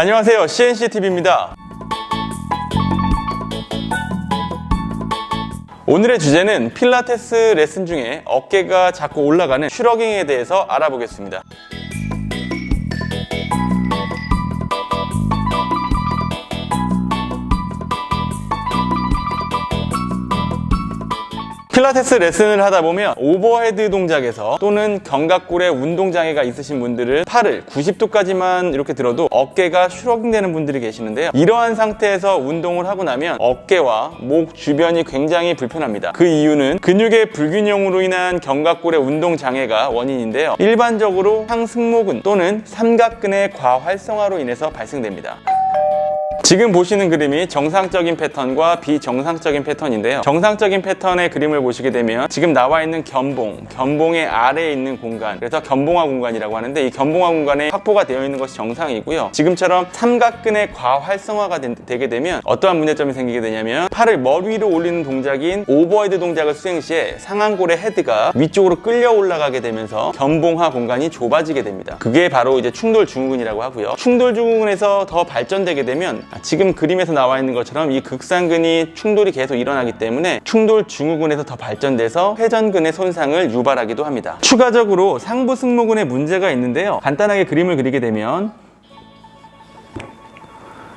안녕하세요, CNCTV입니다. 오늘의 주제는 필라테스 레슨 중에 어깨가 자꾸 올라가는 슈러깅에 대해서 알아보겠습니다. 필라테스 레슨을 하다 보면 오버헤드 동작에서 또는 견갑골에 운동장애가 있으신 분들은 팔을 90도까지만 이렇게 들어도 어깨가 슈러깅 되는 분들이 계시는데요. 이러한 상태에서 운동을 하고 나면 어깨와 목 주변이 굉장히 불편합니다. 그 이유는 근육의 불균형으로 인한 견갑골의 운동장애가 원인인데요. 일반적으로 상승모근 또는 삼각근의 과활성화로 인해서 발생됩니다. 지금 보시는 그림이 정상적인 패턴과 비정상적인 패턴인데요. 정상적인 패턴의 그림을 보시게 되면 지금 나와 있는 견봉의 아래에 있는 공간, 그래서 견봉화 공간이라고 하는데, 이 견봉화 공간에 확보가 되어 있는 것이 정상이고요. 지금처럼 삼각근의 과활성화가 되게 되면 어떠한 문제점이 생기게 되냐면, 팔을 머리 위로 올리는 동작인 오버헤드 동작을 수행 시에 상완골의 헤드가 위쪽으로 끌려 올라가게 되면서 견봉화 공간이 좁아지게 됩니다. 그게 바로 이제 충돌 증후군이라고 하고요. 충돌 증후군에서 더 발전되게 되면 지금 그림에서 나와 있는 것처럼 이 극상근이 충돌이 계속 일어나기 때문에 충돌 증후군에서 더 발전돼서 회전근의 손상을 유발하기도 합니다. 추가적으로 상부 승모근에 문제가 있는데요. 간단하게 그림을 그리게 되면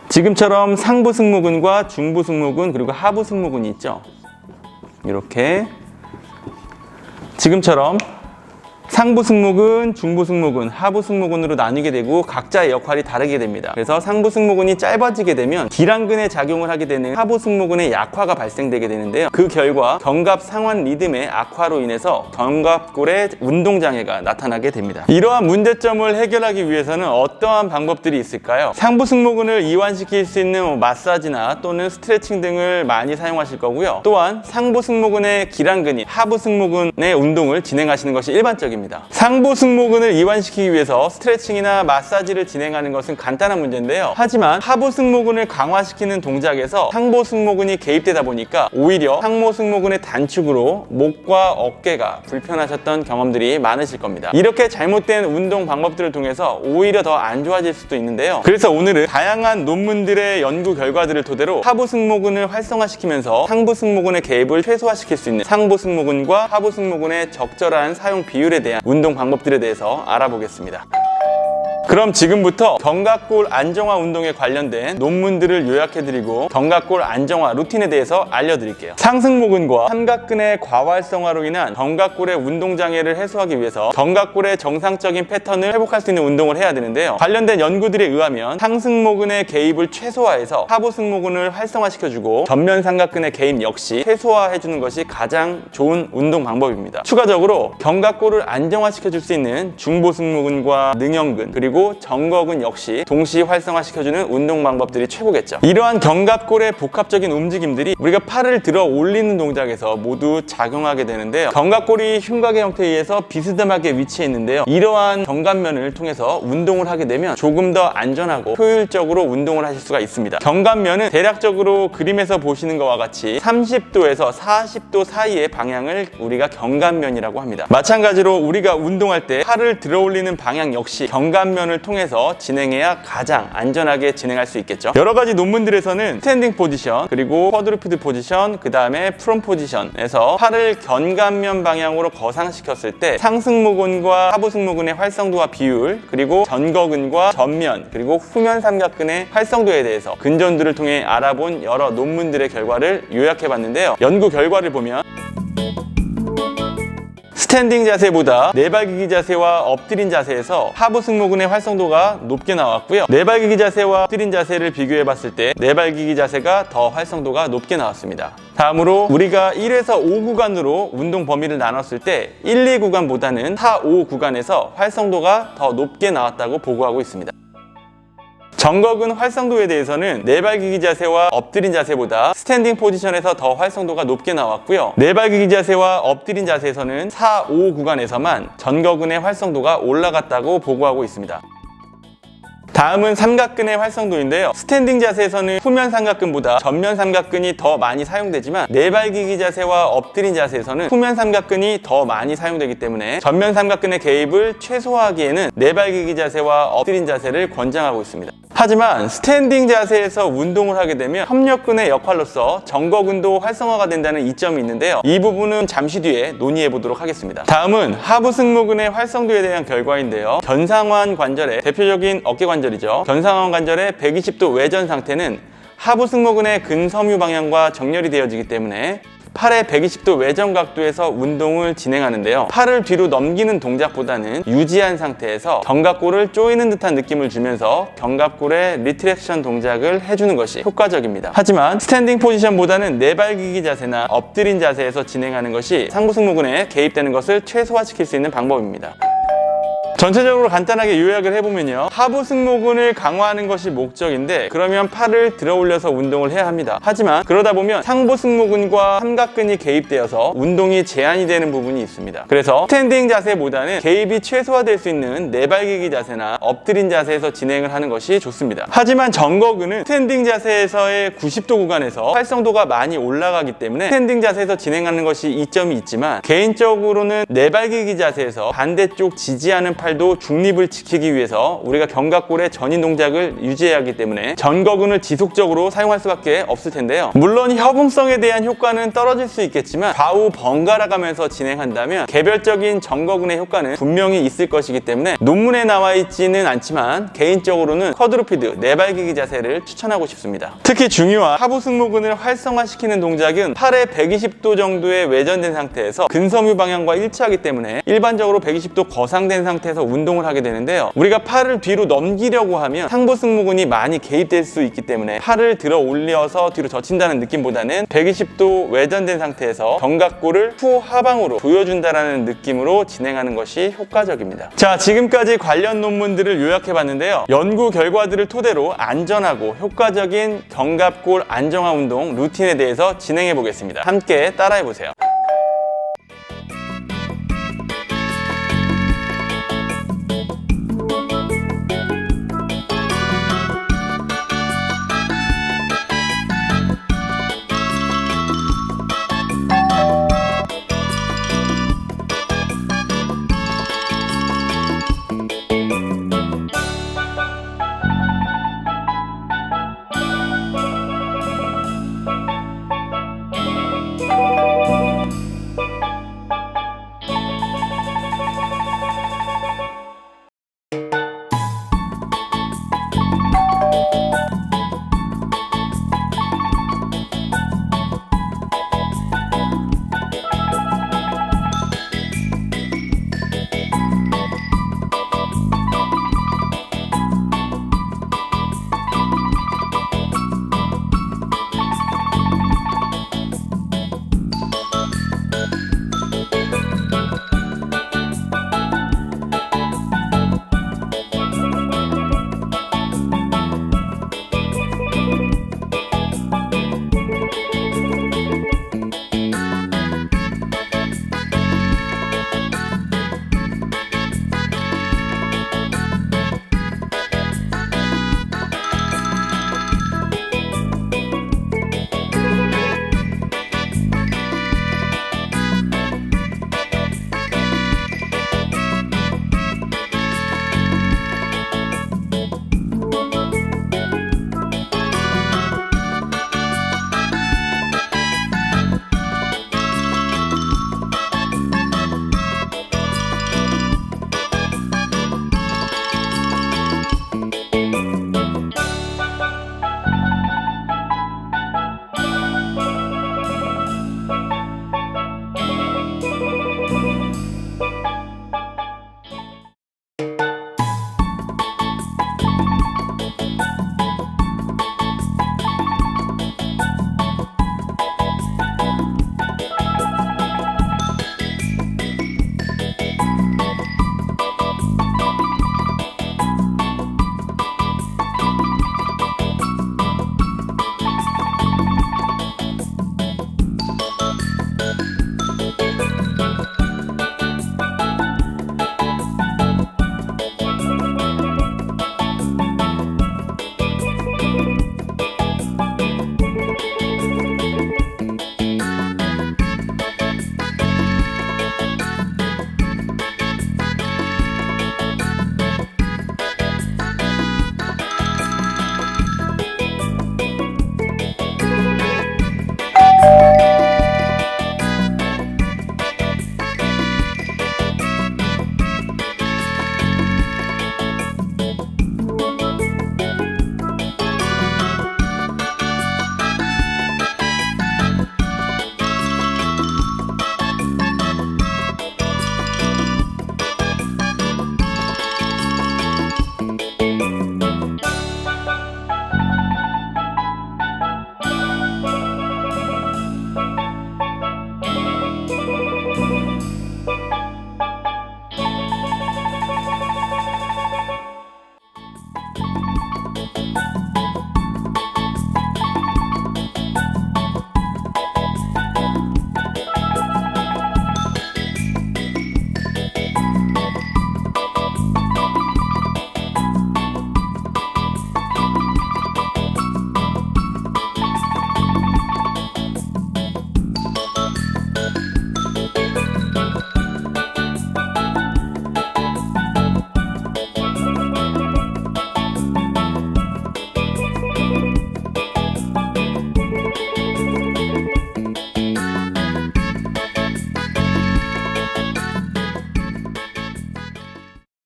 지금처럼 상부 승모근과 중부 승모근 그리고 하부 승모근이 있죠. 이렇게 지금처럼 상부 승모근, 중부 승모근, 하부 승모근으로 나뉘게 되고 각자의 역할이 다르게 됩니다. 그래서 상부 승모근이 짧아지게 되면 기랑근에 작용을 하게 되는 하부 승모근의 약화가 발생되게 되는데요. 그 결과 견갑 상완 리듬의 악화로 인해서 견갑골의 운동장애가 나타나게 됩니다. 이러한 문제점을 해결하기 위해서는 어떠한 방법들이 있을까요? 상부 승모근을 이완시킬 수 있는 마사지나 또는 스트레칭 등을 많이 사용하실 거고요. 또한 상부 승모근의 기랑근이 하부 승모근의 운동을 진행하시는 것이 일반적입니다. 상부 승모근을 이완시키기 위해서 스트레칭이나 마사지를 진행하는 것은 간단한 문제인데요. 하지만 하부 승모근을 강화시키는 동작에서 상부 승모근이 개입되다 보니까 오히려 상부 승모근의 단축으로 목과 어깨가 불편하셨던 경험들이 많으실 겁니다. 이렇게 잘못된 운동 방법들을 통해서 오히려 더 안 좋아질 수도 있는데요. 그래서 오늘은 다양한 논문들의 연구 결과들을 토대로 하부 승모근을 활성화시키면서 상부 승모근의 개입을 최소화시킬 수 있는 상부 승모근과 하부 승모근의 적절한 사용 비율에 대한 운동 방법들에 대해서 알아보겠습니다. 그럼 지금부터 견갑골 안정화 운동에 관련된 논문들을 요약해드리고 견갑골 안정화 루틴에 대해서 알려드릴게요. 상승모근과 삼각근의 과활성화로 인한 견갑골의 운동장애를 해소하기 위해서 견갑골의 정상적인 패턴을 회복할 수 있는 운동을 해야 되는데요. 관련된 연구들에 의하면 상승모근의 개입을 최소화해서 하부 승모근을 활성화시켜주고 전면 삼각근의 개입 역시 최소화해주는 것이 가장 좋은 운동 방법입니다. 추가적으로 견갑골을 안정화시켜줄 수 있는 중보 승모근과 능형근 그리고 정거근 역시 동시 활성화시켜주는 운동 방법들이 최고겠죠. 이러한 견갑골의 복합적인 움직임들이 우리가 팔을 들어 올리는 동작에서 모두 작용하게 되는데요. 견갑골이 흉곽의 형태에 의해서 비스듬하게 위치해 있는데요. 이러한 견갑면을 통해서 운동을 하게 되면 조금 더 안전하고 효율적으로 운동을 하실 수가 있습니다. 견갑면은 대략적으로 그림에서 보시는 것과 같이 30도에서 40도 사이의 방향을 우리가 견갑면이라고 합니다. 마찬가지로 우리가 운동할 때 팔을 들어 올리는 방향 역시 견갑면 을 통해서 진행해야 가장 안전하게 진행할 수 있겠죠. 여러 가지 논문들에서는 스탠딩 포지션, 그리고 쿼드루피드 포지션, 그 다음에 프론 포지션에서 팔을 견갑면 방향으로 거상시켰을 때 상승모근과 하부승모근의 활성도와 비율, 그리고 전거근과 전면, 그리고 후면 삼각근의 활성도에 대해서 근전들을 통해 알아본 여러 논문들의 결과를 요약해봤는데요. 연구 결과를 보면 스탠딩 자세보다 내발기기 자세와 엎드린 자세에서 하부 승모근의 활성도가 높게 나왔고요. 내발기기 자세와 엎드린 자세를 비교해 봤을 때 내발기기 자세가 더 활성도가 높게 나왔습니다. 다음으로 우리가 1에서 5 구간으로 운동 범위를 나눴을 때 1, 2 구간보다는 4, 5 구간에서 활성도가 더 높게 나왔다고 보고하고 있습니다. 정거근 활성도에 대해서는 내발기기 자세와 엎드린 자세보다 스탠딩 포지션에서 더 활성도가 높게 나왔고요. 내발기기 자세와 엎드린 자세에서는 4, 5 구간에서만 전거근의 활성도가 올라갔다고 보고하고 있습니다. 다음은 삼각근의 활성도인데요. 스탠딩 자세에서는 후면 삼각근보다 전면 삼각근이 더 많이 사용되지만 내발기기 자세와 엎드린 자세에서는 후면 삼각근이 더 많이 사용되기 때문에 전면 삼각근의 개입을 최소화하기에는 내발기기 자세와 엎드린 자세를 권장하고 있습니다. 하지만 스탠딩 자세에서 운동을 하게 되면 협력근의 역할로서 정거근도 활성화가 된다는 이점이 있는데요. 이 부분은 잠시 뒤에 논의해 보도록 하겠습니다. 다음은 하부 승모근의 활성도에 대한 결과인데요. 견상완 관절의 대표적인 어깨 관절이죠. 견상완 관절의 120도 외전 상태는 하부 승모근의 근섬유 방향과 정렬이 되어지기 때문에 팔의 120도 외전 각도에서 운동을 진행하는데요. 팔을 뒤로 넘기는 동작보다는 유지한 상태에서 견갑골을 조이는 듯한 느낌을 주면서 견갑골의 리트렉션 동작을 해주는 것이 효과적입니다. 하지만 스탠딩 포지션보다는 내발기기 자세나 엎드린 자세에서 진행하는 것이 상부 승모근에 개입되는 것을 최소화시킬 수 있는 방법입니다. 전체적으로 간단하게 요약을 해보면요. 하부 승모근을 강화하는 것이 목적인데 그러면 팔을 들어 올려서 운동을 해야 합니다. 하지만 그러다 보면 상부 승모근과 삼각근이 개입되어서 운동이 제한이 되는 부분이 있습니다. 그래서 스탠딩 자세보다는 개입이 최소화될 수 있는 내발기기 자세나 엎드린 자세에서 진행을 하는 것이 좋습니다. 하지만 정거근은 스탠딩 자세에서의 90도 구간에서 활성도가 많이 올라가기 때문에 스탠딩 자세에서 진행하는 것이 이점이 있지만 개인적으로는 내발기기 자세에서 반대쪽 지지하는 팔도 중립을 지키기 위해서 우리가 견갑골의 전인 동작을 유지해야 하기 때문에 전거근을 지속적으로 사용할 수밖에 없을 텐데요. 물론 협응성에 대한 효과는 떨어질 수 있겠지만 좌우 번갈아 가면서 진행한다면 개별적인 전거근의 효과는 분명히 있을 것이기 때문에 논문에 나와 있지는 않지만 개인적으로는 쿼드루피드 내발기기 자세를 추천하고 싶습니다. 특히 중요한 하부 승모근을 활성화시키는 동작은 팔의 120도 정도의 외전된 상태에서 근섬유 방향과 일치하기 때문에 일반적으로 120도 거상된 상태에서 운동을 하게 되는데요. 우리가 팔을 뒤로 넘기려고 하면 상부 승모근이 많이 개입될 수 있기 때문에 팔을 들어 올려서 뒤로 젖힌다는 느낌보다는 120도 외전된 상태에서 견갑골을 후하방으로 조여준다는 느낌으로 진행하는 것이 효과적입니다. 자, 지금까지 관련 논문들을 요약해 봤는데요. 연구 결과들을 토대로 안전하고 효과적인 견갑골 안정화 운동 루틴에 대해서 진행해 보겠습니다. 함께 따라해 보세요.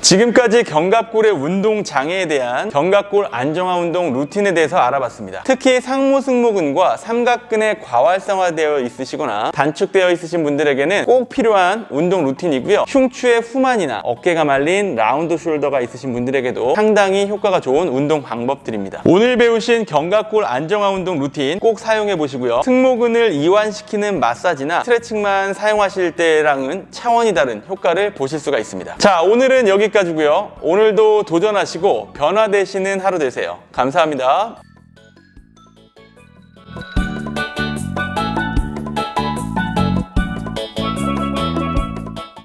지금까지 견갑골의 운동 장애에 대한 견갑골 안정화 운동 루틴에 대해서 알아봤습니다. 특히 상모 승모근과 삼각근에 과활성화되어 있으시거나 단축되어 있으신 분들에게는 꼭 필요한 운동 루틴이고요. 흉추의 후만이나 어깨가 말린 라운드 숄더가 있으신 분들에게도 상당히 효과가 좋은 운동 방법들입니다. 오늘 배우신 견갑골 안정화 운동 루틴 꼭 사용해 보시고요. 승모근을 이완시키는 마사지나 스트레칭만 사용하실 때랑은 차원이 다른 효과를 보실 수가 있습니다. 자, 오늘은 여기까지고요. 오늘도 도전하시고 변화되시는 하루 되세요. 감사합니다.